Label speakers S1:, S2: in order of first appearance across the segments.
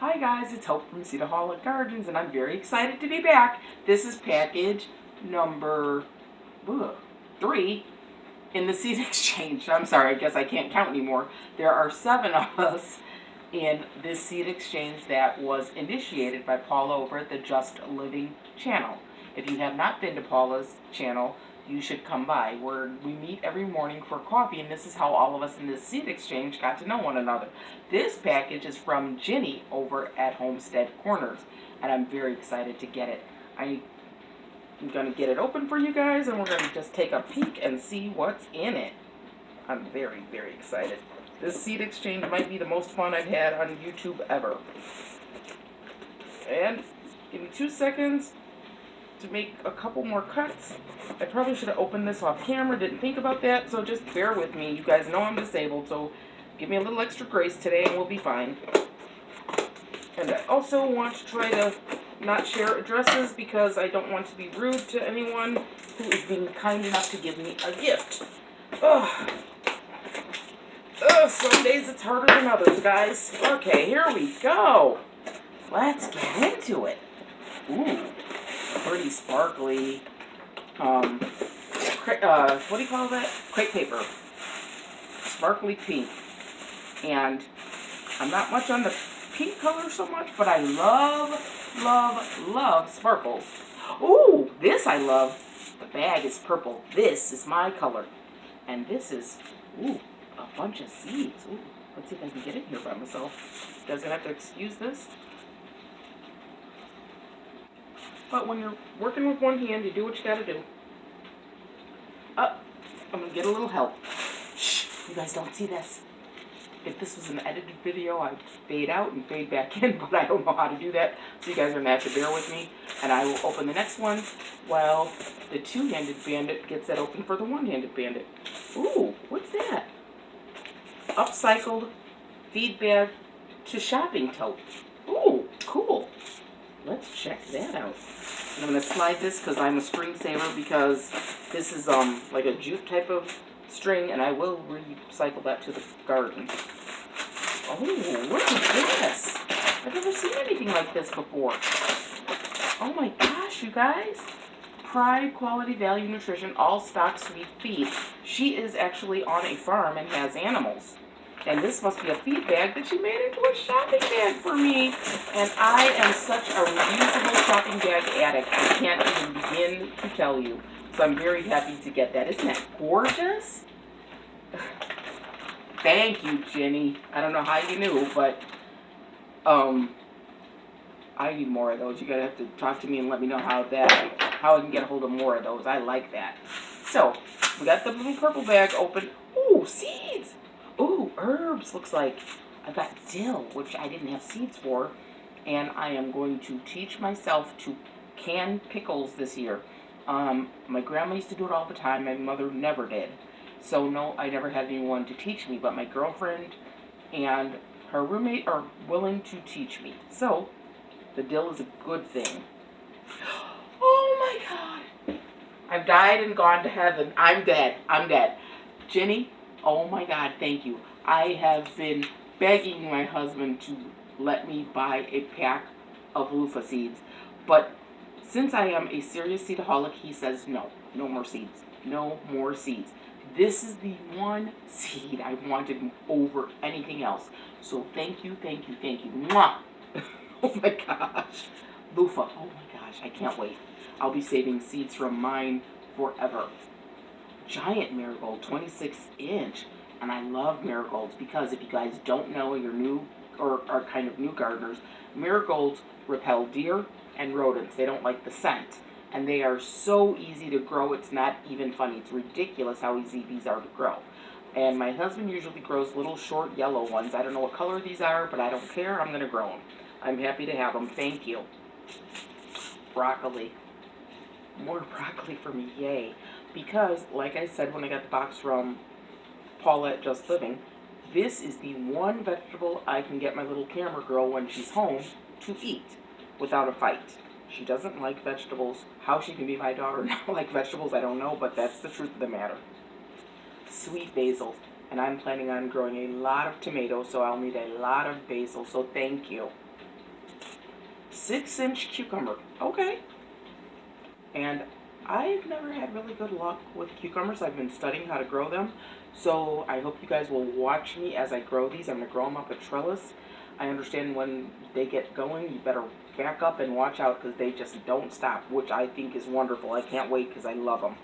S1: Hi guys, it's Hope from Cedarholic Gardens, and I'm very excited to be back. This is package number 3 in the seed exchange. I'm sorry, I guess I can't count anymore. There are 7 of us in this seed exchange that was initiated by Paula over at the Just Living channel. If you have not been to Paula's channel, you should come by. We meet every morning for coffee, and this is how all of us in this seed exchange got to know one another. This package is from Jinni over at Homestead Corners, and I'm very excited to get it. I'm going to get it open for you guys, and we're going to just take a peek and see what's in it. I'm very, very excited. This seed exchange might be the most fun I've had on YouTube ever. And give me 2 seconds to make a couple more cuts. I probably should have opened this off camera, didn't think about that, so just bear with me. You guys know I'm disabled, so give me a little extra grace today and we'll be fine. And I also want to try to not share addresses because I don't want to be rude to anyone who is being kind enough to give me a gift. Some days it's harder than others, guys. Okay, here we go. Let's get into it. Ooh, pretty sparkly, what do you call that? Crepe paper. Sparkly pink. And I'm not much on the pink color so much, but I love sparkles. Ooh, this I love. The bag is purple. This is my color. And this is, ooh, a bunch of seeds. Ooh, let's see if I can get in here by myself. You guys gonna have to excuse this. But when you're working with one hand, you do what you gotta do. I'm gonna get a little help. Shh, you guys don't see this. If this was an edited video, I'd fade out and fade back in, but I don't know how to do that, so you guys are gonna have to bear with me. And I will open the next one while the two-handed bandit gets that open for the one-handed bandit. Ooh, what's that? Upcycled feed bag to shopping tote. Ooh, cool. Let's check that out. And I'm going to slide this because I'm a string saver, because this is like a jute type of string, and I will recycle that to the garden. Oh, what is this? I've never seen anything like this before. Oh my gosh, you guys. Pride, Quality, Value, Nutrition, All Stock Sweet Feed. She is actually on a farm and has animals. And this must be a feed bag that she made into a shopping bag for me. And I am such a reusable shopping bag addict, I can't even begin to tell you. So I'm very happy to get that. Isn't that gorgeous? Thank you, Jinni. I don't know how you knew, but I need more of those. You're going to have to talk to me and let me know how I can get a hold of more of those. I like that. So, we got the little purple bag open. Ooh, seeds! Ooh, herbs, looks like. I've got dill, which I didn't have seeds for, and I am going to teach myself to can pickles this year. My grandma used to do it all the time. My mother never did. So, no, I never had anyone to teach me, but my girlfriend and her roommate are willing to teach me. So, the dill is a good thing. Oh, my God. I've died and gone to heaven. I'm dead. Jinni, oh my God, thank you. I have been begging my husband to let me buy a pack of loofah seeds, but since I am a serious seedaholic, he says no more seeds. No more seeds. This is the one seed I wanted over anything else. So thank you. Mwah! Oh my gosh. Loofah, oh my gosh, I can't wait. I'll be saving seeds from mine forever. Giant marigold, 26-inch. And I love marigolds because if you guys don't know, you're new or are kind of new gardeners, marigolds repel deer and rodents. They don't like the scent. And they are so easy to grow, it's not even funny. It's ridiculous how easy these are to grow. And my husband usually grows little short yellow ones. I don't know what color these are, but I don't care. I'm going to grow them. I'm happy to have them. Thank you. Broccoli. More broccoli for me, yay. Because, like I said when I got the box from Paula at Just Living, this is the one vegetable I can get my little camera girl when she's home to eat without a fight. She doesn't like vegetables. How she can be my daughter and not like vegetables, I don't know, but that's the truth of the matter. Sweet basil. And I'm planning on growing a lot of tomatoes, so I'll need a lot of basil, so thank you. 6-inch cucumber. Okay. And I've never had really good luck with cucumbers. I've been studying how to grow them. So I hope you guys will watch me as I grow these. I'm going to grow them up a trellis. I understand when they get going, you better back up and watch out because they just don't stop, which I think is wonderful. I can't wait because I love them.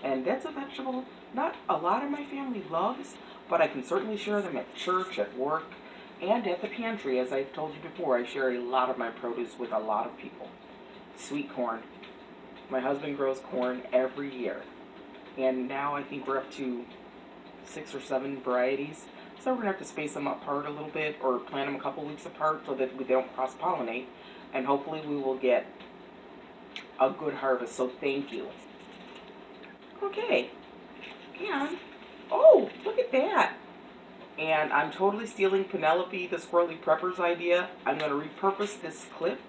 S1: And that's a vegetable not a lot of my family loves, but I can certainly share them at church, at work, and at the pantry. As I've told you before, I share a lot of my produce with a lot of people. Sweet corn. My husband grows corn every year. And now I think we're up to 6 or 7 varieties. So we're going to have to space them apart a little bit or plant them a couple weeks apart so that we don't cross-pollinate. And hopefully we will get a good harvest. So thank you. Okay. And, oh, look at that. And I'm totally stealing Penelope the Squirrely Prepper's idea. I'm going to repurpose this clip.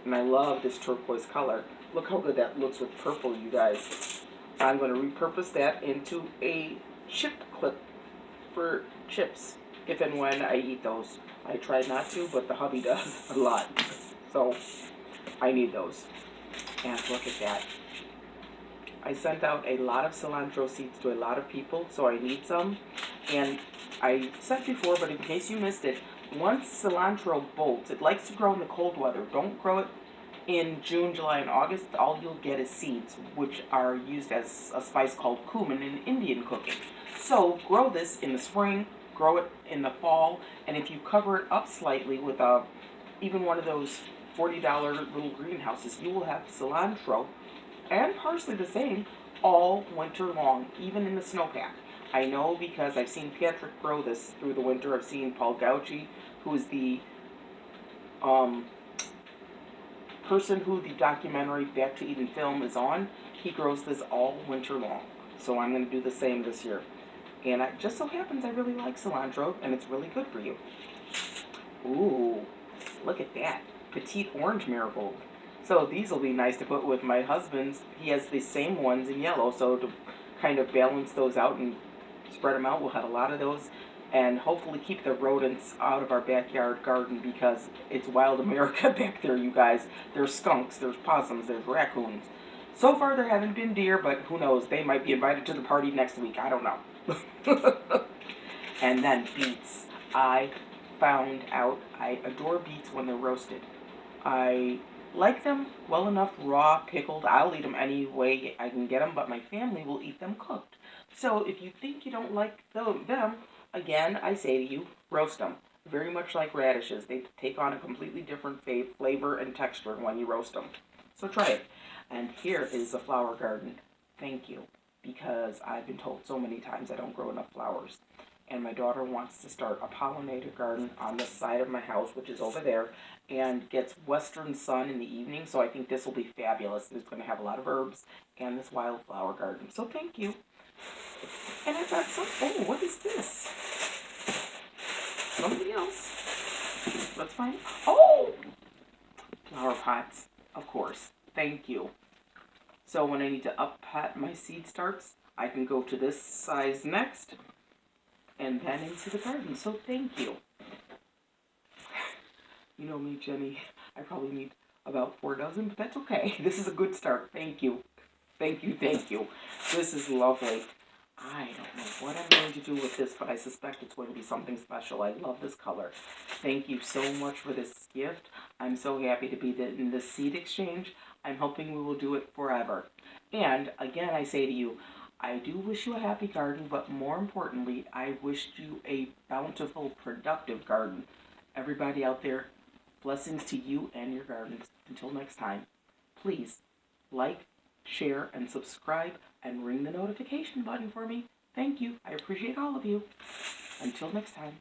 S1: And I love this turquoise color. Look how good that looks with purple, you guys. I'm going to repurpose that into a chip clip for chips, if and when I eat those. I try not to, but the hubby does a lot. So, I need those. And look at that. I sent out a lot of cilantro seeds to a lot of people, so I need some. And I said before, but in case you missed it, once cilantro bolts, it likes to grow in the cold weather. Don't grow it in June, July, and August. All you'll get is seeds, which are used as a spice called cumin in Indian cooking. So grow this in the spring, grow it in the fall, and if you cover it up slightly with even one of those $40 little greenhouses, you will have cilantro and parsley the same all winter long, even in the snowpack. I know because I've seen Patrick grow this through the winter. I've seen Paul Gauchi, who is the person who the documentary Back to Eden film is on. He grows this all winter long. So I'm going to do the same this year. And it just so happens I really like cilantro, and it's really good for you. Ooh, look at that. Petite orange marigold. So these will be nice to put with my husband's. He has the same ones in yellow, so to kind of balance those out and spread them out, we'll have a lot of those. And hopefully keep the rodents out of our backyard garden because it's wild America back there, you guys. There's skunks, there's possums, there's raccoons. So far there haven't been deer, but who knows, they might be invited to the party next week, I don't know. And then beets. I found out I adore beets when they're roasted. I like them well enough raw, pickled. I'll eat them any way I can get them, but my family will eat them cooked. So if you think you don't like them, again, I say to you, roast them. Very much like radishes. They take on a completely different flavor and texture when you roast them. So try it. And here is a flower garden. Thank you. Because I've been told so many times I don't grow enough flowers. And my daughter wants to start a pollinator garden on the side of my house, which is over there, and gets western sun in the evening, so I think this will be fabulous. It's going to have a lot of herbs and this wildflower garden. So thank you. And I got some, oh, what is this? Somebody else. Let's find, oh! Flower pots, of course. Thank you. So when I need to up-pot my seed starts, I can go to this size next, and then into the garden. So thank you. You know me, Jenny. I probably need about 4 dozen, but that's okay. This is a good start. Thank you. Thank you, thank you. This is lovely. I don't know what I'm going to do with this, but I suspect it's going to be something special. I love this color. Thank you so much for this gift. I'm so happy to be in this seed exchange. I'm hoping we will do it forever. And again, I say to you, I do wish you a happy garden, but more importantly, I wish you a bountiful, productive garden. Everybody out there, blessings to you and your gardens. Until next time, please like, share, and subscribe, and ring the notification button for me. Thank you. I appreciate all of you. Until next time.